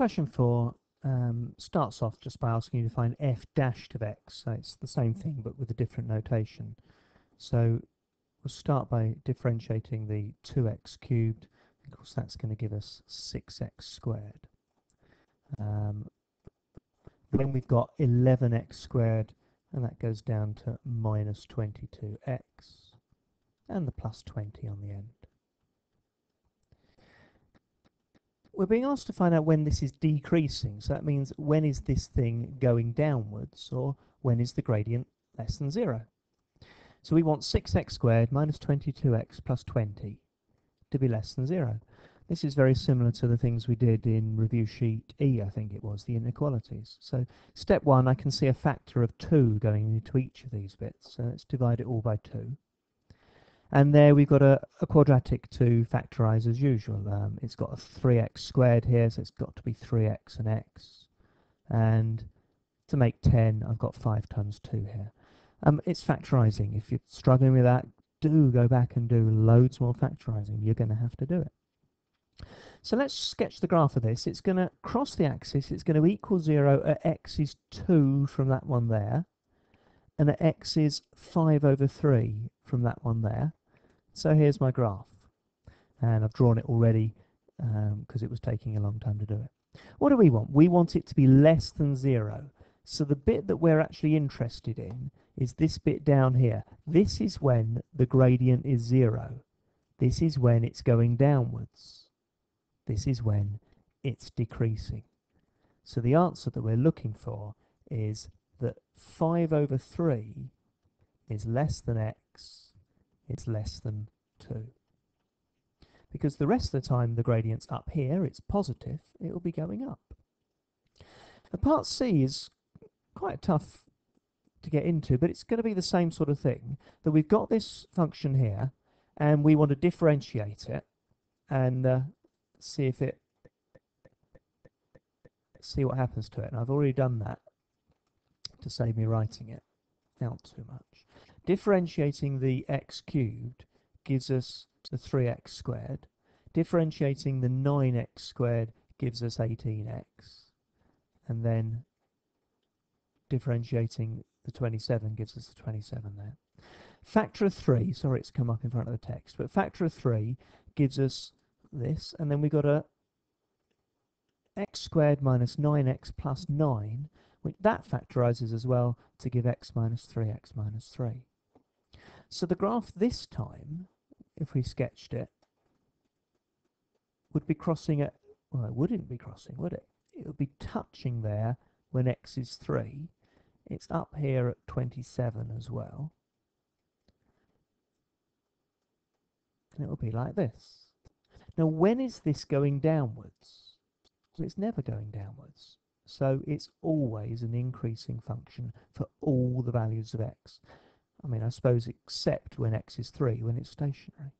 question 4 starts off just by asking you to find f dashed of x. So it's the same thing but with a different notation. So we'll start by differentiating the 2x cubed. Of course, that's going to give us 6x squared. Then we've got 11x squared, and that goes down to minus 22x, and the plus 20 on the end. We're being asked to find out when this is decreasing, so that means when is this thing going downwards, or when is the gradient less than 0. So we want 6x squared minus 22x plus 20 to be less than 0. This is very similar to the things we did in review sheet E, I think it was, the inequalities. So step 1, I can see a factor of 2 going into each of these bits, so let's divide it all by 2. And there we've got a quadratic to factorise as usual. It's got a 3x squared here, so it's got to be 3x and x. And to make 10, I've got 5 times 2 here. It's factorising. If you're struggling with that, do go back and do loads more factorising. You're going to have to do it. So let's sketch the graph of this. It's going to cross the axis. It's going to equal 0 at x is 2 from that one there, and at x is 5 over 3 from that one there. So here's my graph, and I've drawn it already because it was taking a long time to do it. What do we want? We want it to be less than 0. So the bit that we're actually interested in is this bit down here. This is when the gradient is 0. This is when it's going downwards. This is when it's decreasing. So the answer that we're looking for is that 5 over 3 is less than x, it's less than 2. Because the rest of the time the gradient's up here, it's positive, it will be going up. The part C is quite tough to get into, but it's going to be the same sort of thing, that we've got this function here and we want to differentiate it and see what happens to it. And I've already done that to save me writing it out too much. Differentiating the x cubed gives us the 3x squared. Differentiating the 9x squared gives us 18x. And then differentiating the 27 gives us the 27 there. Factor of 3, sorry it's come up in front of the text, but factor of 3 gives us this, and then we've got a x squared minus 9x plus 9, which that factorises as well to give x minus 3x minus 3. So the graph this time, if we sketched it, would be crossing at, well, it wouldn't be crossing, would it? It would be touching there when x is 3. It's up here at 27 as well. And it will be like this. Now, when is this going downwards? Well, it's never going downwards. So it's always an increasing function for all the values of x. I mean, I suppose except when x is 3, when it's stationary.